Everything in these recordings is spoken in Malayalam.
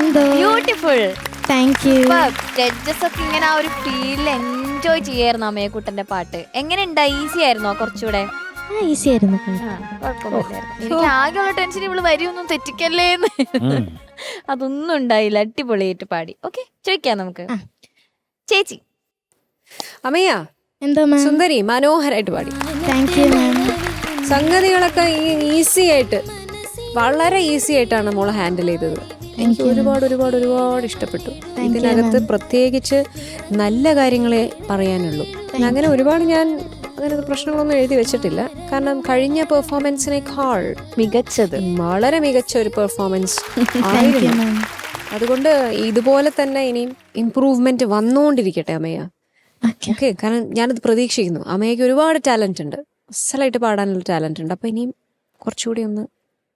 എന്തോ ബ്യൂട്ടിഫുൾ. Thank you. ജഡ്ജസ് ഒക്കെ ഇങ്ങനെ ആ ഒരു ഫീൽ എൻജോയ് ചെയ്യായിരുന്നു അമ്മയെക്കുട്ടന്റെ പാട്ട്. എങ്ങനെ ഉണ്ടായി? ഈസി ആയിരുന്നോ? കുറച്ചുകൂടെ ഈസി ആയിരുന്നു. കുഴപ്പമില്ലായിരുന്നു. എനിക്ക് ആകെയുള്ള ടെൻഷൻ ഇവള് വരിയൊന്നും തെറ്റിക്കല്ലേന്ന്. അതൊന്നും ഉണ്ടായില്ല. അടിപൊളിയായിട്ട് പാടി. ഓക്കെ, ചോദിക്കാം നമുക്ക്. ചേച്ചി അമ്മയ്യ എന്തോ സുന്ദരി മനോഹരായിട്ട് പാടി. Thank you ma'am. സംഗതികളൊക്കെ ഈസി ആയിട്ട്, വളരെ ഈസി ആയിട്ടാണ് മോള് ഹാൻഡിൽ ചെയ്തത്. എനിക്ക് ഒരുപാട് ഒരുപാട് ഒരുപാട് ഇഷ്ടപ്പെട്ടു. ഇതിനകത്ത് പ്രത്യേകിച്ച് നല്ല കാര്യങ്ങളെ പറയാനുള്ളൂ. അങ്ങനെ ഒരുപാട് ഞാൻ അങ്ങനെ പ്രശ്നങ്ങളൊന്നും എഴുതി വെച്ചിട്ടില്ല. കാരണം കഴിഞ്ഞ പെർഫോമൻസിനേക്കാൾ മികച്ചത്, വളരെ മികച്ച ഒരു പെർഫോമൻസ് ആയിരുന്നു. അതുകൊണ്ട് ഇതുപോലെ തന്നെ ഇനിയും ഇംപ്രൂവ്മെന്റ് വന്നുകൊണ്ടിരിക്കട്ടെ അമ്മയ്യ. ഓക്കെ, കാരണം ഞാനത് പ്രതീക്ഷിക്കുന്നു. അമ്മയ്ക്ക് ഒരുപാട് ടാലന്റ് ഉണ്ട്, അസലായിട്ട് പാടാനുള്ള ടാലന്റ് ഉണ്ട്. അപ്പൊ ഇനിയും കുറച്ചുകൂടി ഒന്ന്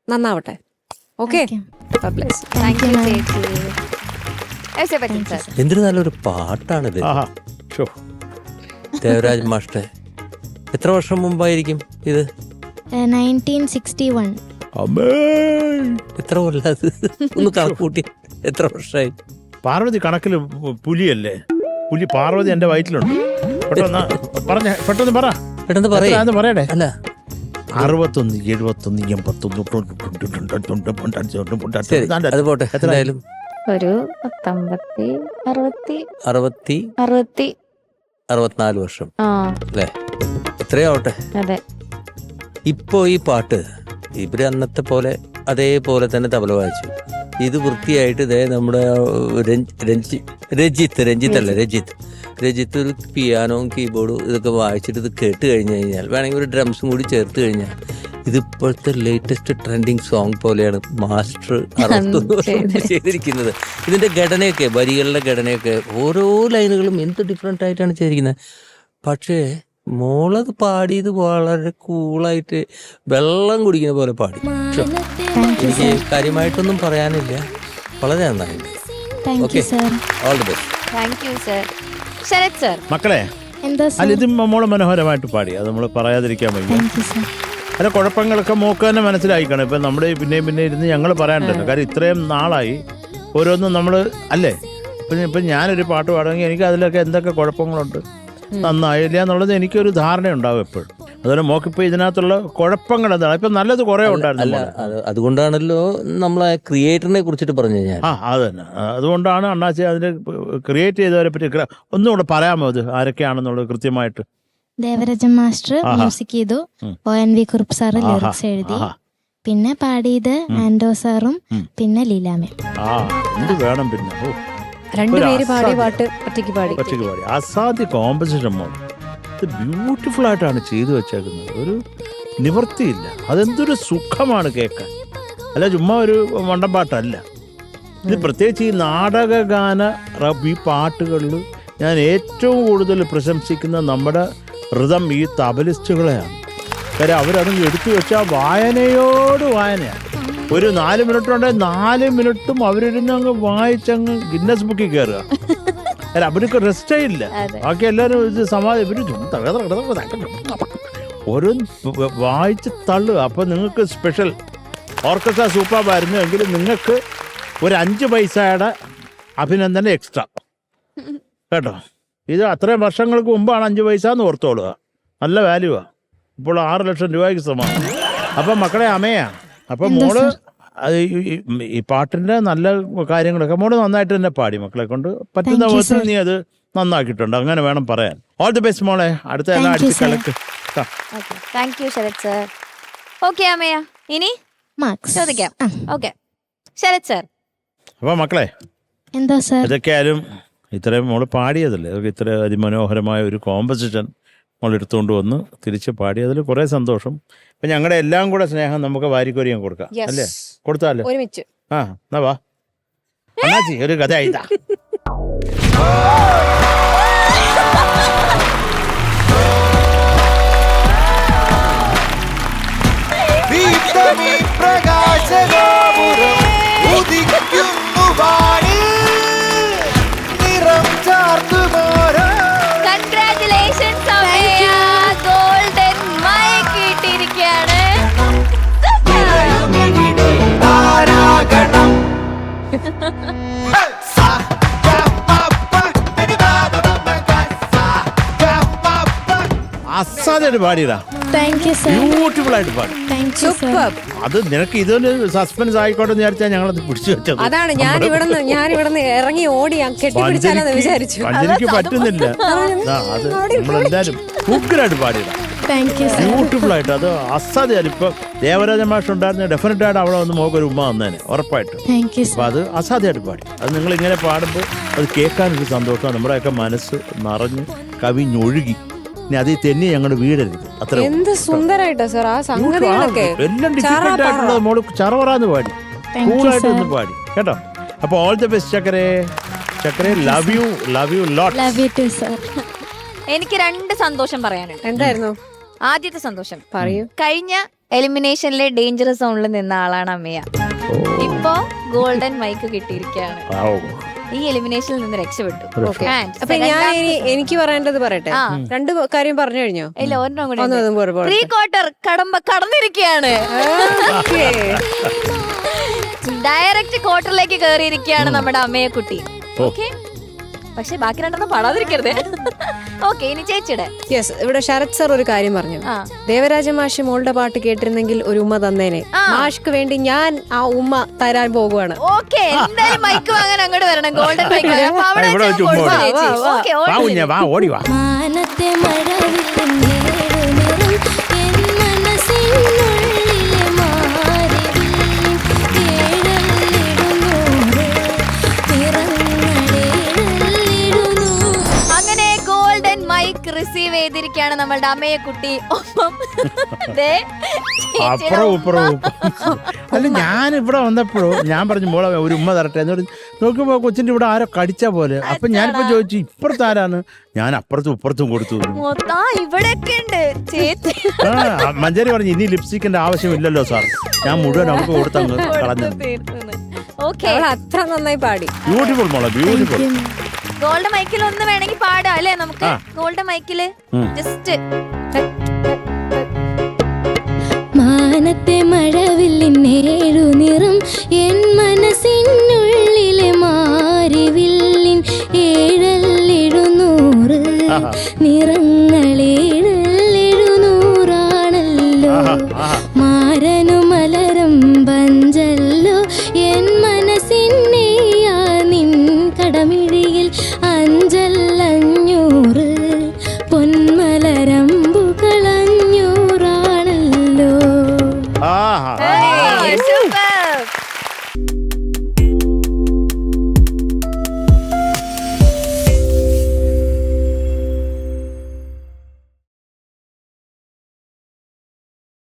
നന്നാവട്ടെ. ഓക്കെ, എന്തൊരു നല്ലൊരു പാട്ടാണിത്. ദേവരാജ് മാഷ്ടേ, എത്ര വർഷം മുമ്പായിരിക്കും ഇത്? 1961. എത്ര കൊല്ലം ഒന്ന് കണക്കൂട്ടി, എത്ര വർഷമായി? പാർവതി കണക്കില് പുലിയല്ലേ? പുലി പാർവതി എന്റെ വയറ്റിലുണ്ട്. പെട്ടെന്ന് പറയട്ടെ. അല്ല, 61, 71, 81. അത് പോട്ടെ. എന്തായാലും ഒരു 64 വർഷം അല്ലേ? എത്രയാവട്ടെ. അതെ. ഇപ്പോ ഈ പാട്ട് ഇവര് അന്നത്തെ പോലെ അതേപോലെ തന്നെ തബല വായിച്ചു. ഇത് വൃത്തിയായിട്ട് ഇതേ നമ്മുടെ രജിത്ത് ഒരു പിയാനോയും കീബോർഡും ഇതൊക്കെ വായിച്ചിട്ട് ഇത് കേട്ട് കഴിഞ്ഞു കഴിഞ്ഞാൽ, വേണമെങ്കിൽ ഒരു ഡ്രംസും കൂടി ചേർത്ത് കഴിഞ്ഞാൽ, ഇതിപ്പോഴത്തെ ലേറ്റസ്റ്റ് ട്രെൻഡിങ് സോങ് പോലെയാണ് മാസ്റ്റർ 61 ചെയ്തിരിക്കുന്നത്. ഇതിന്റെ ഘടനയൊക്കെ, വരികളുടെ ഘടനയൊക്കെ, ഓരോ ലൈനുകളും എന്ത് ഡിഫറെന്റ് ആയിട്ടാണ് ചെയ്തിരിക്കുന്നത്. പക്ഷേ മോളത് പാടിയത് വളരെ കൂളായിട്ട് വെള്ളം കുടിക്കുന്ന പോലെ പാടി. എനിക്ക് കാര്യമായിട്ടൊന്നും പറയാനില്ല, വളരെ നന്നായിട്ട്. Okay, all the best. Thank you sir. Sarath sir. മക്കളെ, അല്ല ഇത് മോള് മനോഹരമായിട്ട് പാടി, അത് നമ്മൾ പറയാതിരിക്കാൻ വയ്യ. അല്ല, കുഴപ്പങ്ങളൊക്കെ മോക്ക് തന്നെ മനസ്സിലായിക്കണം. ഇപ്പം നമ്മുടെ പിന്നെ ഇരുന്ന് ഞങ്ങൾ പറയാനുണ്ടല്ലോ. കാരണം ഇത്രയും നാളായി ഓരോന്നും നമ്മൾ അല്ലേ, ഇപ്പം ഞാനൊരു പാട്ട് പാടുമെങ്കിൽ എനിക്ക് അതിലൊക്കെ എന്തൊക്കെ കുഴപ്പങ്ങളുണ്ട്, നന്നായില്ല എന്നുള്ളത് എനിക്കൊരു ധാരണ ഉണ്ടാവും എപ്പോഴും. അതുപോലെ മോക്കിപ്പോൾ ഇതിനകത്തുള്ള കുഴപ്പങ്ങൾ എന്താണ്? ഇപ്പം നല്ലത് കുറേ ഉണ്ടായിരുന്നു. അതുകൊണ്ടാണല്ലോ നമ്മളെ ക്രിയേറ്ററിനെ കുറിച്ചിട്ട് പറഞ്ഞു കഴിഞ്ഞാൽ. അത് തന്നെ, അതുകൊണ്ടാണ് അണ്ണാച്ചി അതിന് ക്രിയേറ്റ് ചെയ്തവരെ പറ്റി ഒന്നുകൂടെ പറയാമോ? അത് ആരൊക്കെയാണെന്നുള്ളത് കൃത്യമായിട്ട്. ദേവരാജൻ മാസ്റ്റർ മ്യൂസിക് ചെയ്തു, ONV കുറുപ്പ് സാറ് ലിറിക്സ് എഴുതി, പിന്നെ പാടിയത് ആൻഡോ സാറും പിന്നെ ലീലാമേ. എന്ത് വേണം പിന്നെ? രണ്ടുപേര് പാടിയ പാട്ട് ഒറ്റയ്ക്ക് പാടി. അസാധ്യ കോമ്പസിഷൻ മോൾ. ഇത് ബ്യൂട്ടിഫുൾ ആയിട്ടാണ് ചെയ്തു വെച്ചേക്കുന്നത്. ഒരു നിവൃത്തിയില്ല. അതെന്തൊരു സുഖമാണ് കേൾക്കാൻ. അല്ല, ചുമ്മാ ഒരു മണ്ടൻ പാട്ടല്ല ഇത്. പ്രത്യേകിച്ച് ഈ നാടകഗാന ഈ പാട്ടുകളിൽ ഞാൻ ഏറ്റവും കൂടുതൽ പ്രശംസിക്കുന്ന നമ്മുടെ ഋതം ഈ തബലിസ്റ്റുകളെയാണ്. കാര്യം അവരത് എടുത്തു വെച്ചാൽ വായനയോട് വായനയാണ്. ഒരു 4 മിനിറ്റ് ഉണ്ടെങ്കിൽ 4 മിനിറ്റും അവരിരുന്ന് അങ്ങ് വായിച്ചങ്ങ് ഗിന്നസ് ബുക്കിൽ കയറുക. അല്ല, അവർക്ക് റെസ്റ്റേ ഇല്ല. ബാക്കി എല്ലാവരും ഇത് ഓരോ വായിച്ച് തള്ളുക. അപ്പം നിങ്ങൾക്ക് സ്പെഷ്യൽ ഓർക്കസ്ട്ര സൂപ്പറായിരുന്നു എങ്കിൽ നിങ്ങൾക്ക് ഒരു 5 പൈസയുടെ അഭിനന്ദനം എക്സ്ട്രാ കേട്ടോ. ഇത് അത്രയും വർഷങ്ങൾക്ക് മുമ്പാണ് 5 പൈസ എന്ന് ഓർത്തോളുക. നല്ല വാല്യൂവാണ്. ഇപ്പോൾ 6 ലക്ഷം രൂപയ്ക്ക് സമാനം. അപ്പം മക്കളെ അമ്മയാ, അപ്പം മോള് അത് ഈ പാട്ടിന്റെ നല്ല കാര്യങ്ങളൊക്കെ മോള് നന്നായിട്ട് തന്നെ പാടി. മക്കളെ കൊണ്ട് പറ്റുന്ന വിധത്തിൽ നീ അത് നന്നാക്കിയിട്ടുണ്ട്. അങ്ങനെ വേണം പറയാൻ. ഓൾ ദി ബെസ്റ്റ് മോളെ. അടുത്ത എല്ലാം അടിച്ച് കളക്ക്. Thank you Sarath sir. Okay അമ്മയ, ഇനി ചോദിക്കാം. Okay Sarath sir. അപ്പൊ മക്കളെ, എന്താ സർ, ഇതൊക്കെയായാലും ഇത്രയും മോള് പാടിയതല്ലേ, അതൊക്കെ ഇത്ര അതിമനോഹരമായ ഒരു കോമ്പസിഷൻ മോൾ എടുത്തുകൊണ്ട് വന്ന് തിരിച്ച് പാടിയതിൽ കുറേ സന്തോഷം. ഇപ്പം ഞങ്ങളുടെ എല്ലാം കൂടെ സ്നേഹം നമുക്ക് വാരിക്കോരിയും കൊടുക്കാം അല്ലേ? കൊടുത്താലോ ഒരുമിച്ച്? എന്നാ വാ അണ്ണാച്ചി, ഒരു കഥ ആയിട്ടാ. അസാധ്യമായിട്ട് പാടിയടാ, താങ്ക് യു സർ. ബ്യൂട്ടിഫുൾ ആയിട്ട് പാടി. Thank you sir. സൂപ്പർ. അത് നിനക്ക് ഇതൊരു സസ്പെൻസ് ആയിക്കോട്ടെ എന്ന് വിചാരിച്ചാൽ ഞങ്ങളത് പിടിച്ചു വെച്ചത്. അതാണ് ഞാൻ ഇവിടുന്ന് ഇറങ്ങി ഓടി കെട്ടിപ്പിടിച്ചാലെന്ന് വിചാരിച്ചു. പഞ്ചരിക്ക് പറ്റുന്നില്ല. അത് നമ്മളെന്തായാലും ഉഗ്രായിട്ട് പാടിയതാ, താങ്ക് യു സർ. ബ്യൂട്ടിഫുൾ ആയിട്ട്. അത് അസാധ്യമായിട്ട്. ഇപ്പൊ ദേവരാജ മാഷ് ഉണ്ടായിരുന്ന ഡെഫിനറ്റ് ആയിട്ട് അവിടെ വന്ന് മോക്കൊരു ഉമ്മ വന്നേനെ ഉറപ്പായിട്ടും. താങ്ക് യു അപ്പൊ സർ. അത് അസാധ്യമായിട്ട് പാടി. അത് നിങ്ങൾ ഇങ്ങനെ പാടുമ്പോൾ അത് കേൾക്കാനൊരു സന്തോഷം. നമ്മുടെയൊക്കെ മനസ്സ് നിറഞ്ഞ് കവിഞ്ഞൊഴുകി. ഇനി അതിൽ തന്നെ ഞങ്ങളുടെ വീടരുത്. അത്ര എന്ത് സുന്ദരായിട്ടാ സാർ ആ സംഗതികളൊക്കെ. എല്ലാം ഡിഫിക്കൽട്ട് ആയിട്ടുള്ളത് മോള് ചറവറാന്ന് പാടി, Thank you, കൂളായിട്ട് sir. ഒന്ന് പാടി കേട്ടോ. അപ്പൊ ഓൾ ദി ബെസ്റ്റ് ചക്കരെ. ചക്കരെ love you lot. Love you too sir. എനിക്ക് 2 സന്തോഷം പറയാനുണ്ട്. എന്തായിരുന്നു ആദ്യത്തെ സന്തോഷം, പറയൂ. കഴിഞ്ഞ എലിമിനേഷനിലെ ഡേഞ്ചറസ് സോണിൽ നിന്ന ആളാണ് അമ്മയ. ഇപ്പൊ ഗോൾഡൻ മൈക്ക് കിട്ടിയിരിക്കുകയാണ്. ഈ എലിമിനേഷനിൽ നിന്ന് രക്ഷപ്പെട്ടു. And അപ്പൊ ഞാൻ എനിക്ക് പറയേണ്ടത് പറയട്ടെ. 2 കാര്യം പറഞ്ഞു കഴിഞ്ഞോ? ഇല്ല, ഒരെണ്ണം കൂടി ഒന്നും ഉണ്ട്. പോരെ, പോരെ. 3 ക്വാർട്ടർ കടന്നിരിക്കുകയാണ്. ഡയറക്റ്റ് ക്വാർട്ടറിലേക്ക് കയറിയിരിക്കുകയാണ് നമ്മുടെ അമ്മയെ കുട്ടി. ഓക്കെ, പക്ഷെ ബാക്കി 2 പാടാതിരിക്കരുത്. ഓക്കെ, ഇനി ചേച്ചിയുടെ. യെസ്, ഇവിടെ ശരത് സർ ഒരു കാര്യം പറഞ്ഞു. ആ. ദേവരാജ മാഷ് മോളുടെ പാട്ട് കേട്ടിരുന്നെങ്കിൽ ഒരു ഉമ്മ തന്നേനെ. മാഷ്ക്ക് വേണ്ടി ഞാൻ ആ ഉമ്മ തരാൻ പോകുവാണ്. ഓക്കെ, എന്തായാലും മൈക്ക് വാങ്ങാൻ അങ്ങോട്ട് വരണം. Golden mic. അപ്പൊ അവിടെ ഇവിടെ വെച്ച് വെച്ച് കൊടുക്കാം ഉമ്മ ചേച്ചി. ഓക്കെ, വാ കുഞ്ഞെ, വാ ഓടി വാ. മാനത്തെ മഴവില്ലിൻ നിറം എൻ മനസ്സിനുള്ളിലെ മാറിവില്ലിൻ ഏഴല്ലിടുന്നൂറ് നിറങ്ങളേഴല്ലിടുന്നു. അങ്ങനെ ഗോൾഡൻ മൈക്ക് റിസീവ് ചെയ്തിരിക്കുകയാണ് നമ്മളുടെ അമ്മയെ കുട്ടി. ഒപ്പം ദേ ചേച്ചിയുടെ അപ്പുറം ഉമ്മ. ഇപ്പുറം അല്ല, ഞാൻ ഇവിടെ വന്നപ്പോഴോ ഞാൻ പറഞ്ഞു മോളെ ഒരു ഉമ്മ തരട്ടെ എന്ന് പറഞ്ഞു. നോക്കുമ്പോ കൊച്ചിന്റെ ഇവിടെ ആരോ കടിച്ച പോലെ. അപ്പൊ ഞാനിപ്പോ ചോദിച്ചു ഇപ്പുറത്ത് ആരാണ്. ഞാൻ അപ്പുറത്തും ഇപ്പുറത്തും കൊടുത്തു. മൊത്തം ഇവിടെയൊക്കെ ഉണ്ട് ചേച്ചി. ആ മഞ്ചേരി പറഞ്ഞു ഇനി ലിപ്സ്റ്റിക്കിന്റെ ആവശ്യമില്ലല്ലോ സാർ, ഞാൻ മുഴുവൻ നമുക്ക് കൊടുത്തങ്ങ് കളഞ്ഞു. ഓക്കെ, അവൾ അത്ര നന്നായി പാടി. ബ്യൂട്ടിഫുൾ മോളെ, ബ്യൂട്ടിഫുൾ. ഗോൾഡൻ മൈക്കിൽ ഒന്ന് വേണമെങ്കിൽ പാടാം അല്ലേ നമുക്ക്? ഗോൾഡൻ മൈക്കില് ജസ്റ്റ് മാനത്തെ മഴവില്ലിൻ ഏഴു നിറം എൻ മനസ്സിനുള്ളിലെ മാറിവില്ലിൻ ഏഴല്ലിടുന്നൂറ് നിറങ്ങളേഴല്ലിടുന്നൂറാണല്ലോ. മാരനു മലരം പഞ്ചല്ലോ എൻ മനസ്സിനെയാ നിൻ കടമിഴിയിൽ അഞ്ചല്ലഞ്ഞൂറ് പൊന്മലരമ്പുകളഞ്ഞൂറാണല്ലോ. ആഹാ, സൂപ്പർ.